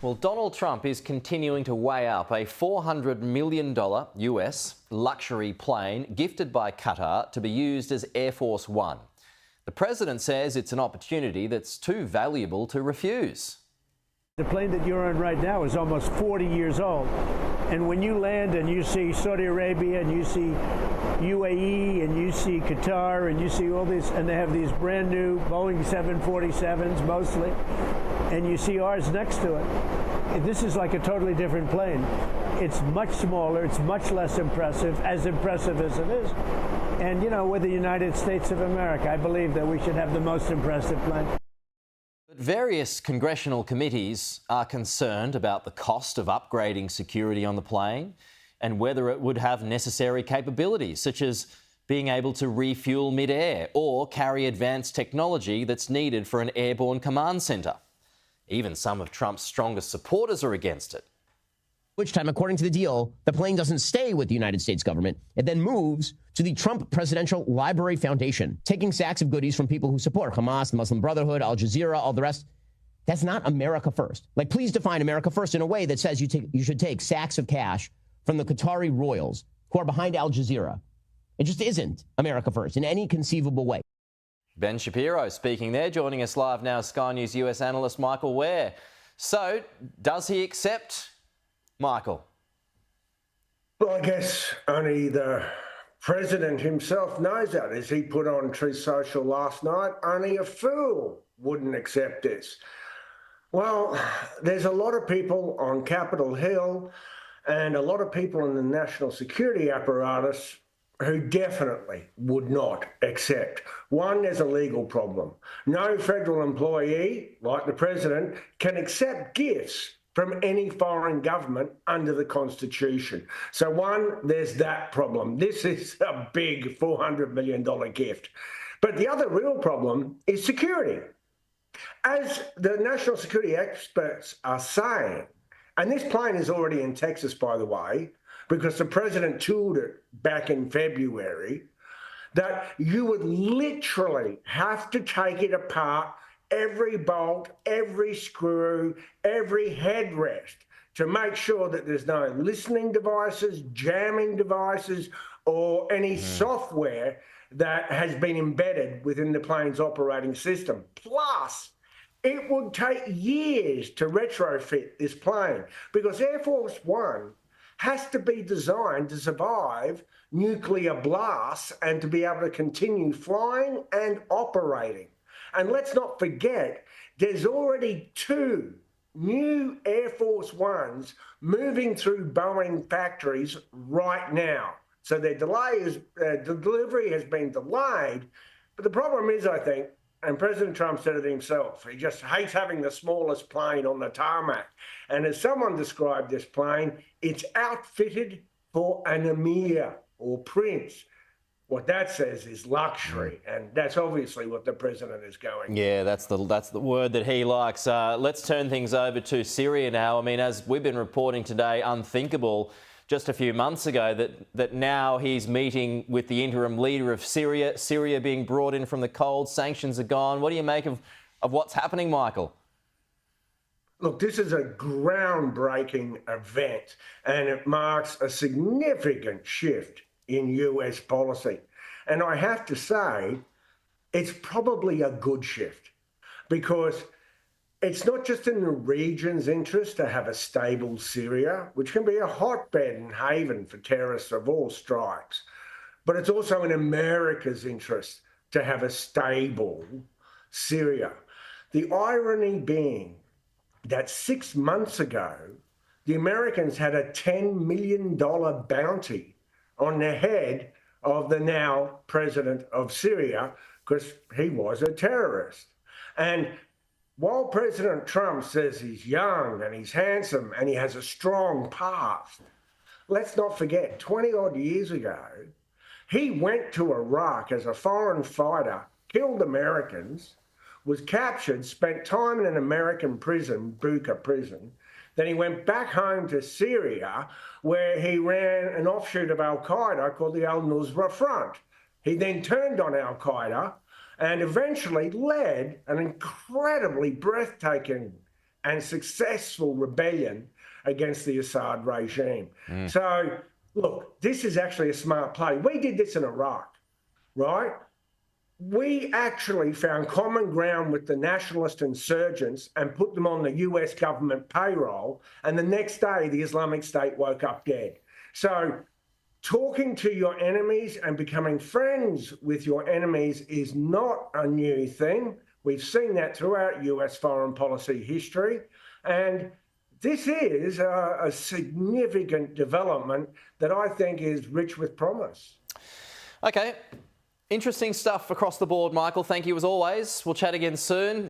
Well, Donald Trump is continuing to weigh up a $400 million US luxury plane gifted by Qatar to be used as Air Force One. The president says it's an opportunity that's too valuable to refuse. The plane that you're on right now is almost 40 years old. And when you land and you see Saudi Arabia and you see UAE and you see Qatar and you see all these, and they have these brand new Boeing 747s mostly, and you see ours next to it, this is like a totally different plane. It's much smaller, it's much less impressive as it is. And, you know, we're the United States of America. I believe that we should have the most impressive plane. But various congressional committees are concerned about the cost of upgrading security on the plane and whether it would have necessary capabilities, such as being able to refuel mid-air or carry advanced technology that's needed for an airborne command centre. Even some of Trump's strongest supporters are against it. Which time, according to the deal, the plane doesn't stay with the United States government. It then moves to the Trump Presidential Library Foundation, taking sacks of goodies from people who support Hamas, the Muslim Brotherhood, Al Jazeera, all the rest. That's not America first. Like, please define America first in a way that says you should take sacks of cash from the Qatari royals who are behind Al Jazeera. It just isn't America first in any conceivable way. Ben Shapiro speaking there, joining us live now, Sky News US analyst Michael Ware. So, does he accept, Michael? Well, I guess only the president himself knows that. As he put on Truth Social last night, only a fool wouldn't accept this. Well, there's a lot of people on Capitol Hill and a lot of people in the national security apparatus who definitely would not accept. One, there's a legal problem. No federal employee, like the president, can accept gifts from any foreign government under the Constitution. So one, there's that problem. This is a big $400 million gift. But the other real problem is security. As the national security experts are saying, and this plane is already in Texas, by the way, because the president toured it back in February, that you would literally have to take it apart, every bolt, every screw, every headrest, to make sure that there's no listening devices, jamming devices, or any software that has been embedded within the plane's operating system. Plus, it would take years to retrofit this plane because Air Force One has to be designed to survive nuclear blasts and to be able to continue flying and operating. And let's not forget, there's already 2 new Air Force Ones moving through Boeing factories right now. So their delivery has been delayed. But the problem is, I think, and President Trump said it himself, he just hates having the smallest plane on the tarmac. And as someone described this plane, it's outfitted for an emir or prince. What that says is luxury, and that's obviously what the president is going. Yeah, that's the word that he likes. Let's turn things over to Syria now. I mean, as we've been reporting today, unthinkable just a few months ago that now he's meeting with the interim leader of Syria, Syria being brought in from the cold, sanctions are gone. What do you make of what's happening, Michael? Look, this is a groundbreaking event, and it marks a significant shift in US policy. And I have to say, it's probably a good shift because it's not just in the region's interest to have a stable Syria, which can be a hotbed and haven for terrorists of all stripes, but it's also in America's interest to have a stable Syria. The irony being that 6 months ago, the Americans had a $10 million bounty on the head of the now president of Syria because he was a terrorist. And while President Trump says he's young and he's handsome and he has a strong past, let's not forget, 20-odd years ago, he went to Iraq as a foreign fighter, killed Americans, was captured, spent time in an American prison, Buqa prison. Then he went back home to Syria, where he ran an offshoot of al-Qaeda called the al-Nusra Front. He then turned on al-Qaeda and eventually led an incredibly breathtaking and successful rebellion against the Assad regime. So, look, this is actually a smart play. We did this in Iraq, right? We actually found common ground with the nationalist insurgents and put them on the US government payroll. And the next day, the Islamic State woke up dead. So talking to your enemies and becoming friends with your enemies is not a new thing. We've seen that throughout US foreign policy history. And this is a significant development that I think is rich with promise. Okay. Interesting stuff across the board, Michael. Thank you as always. We'll chat again soon.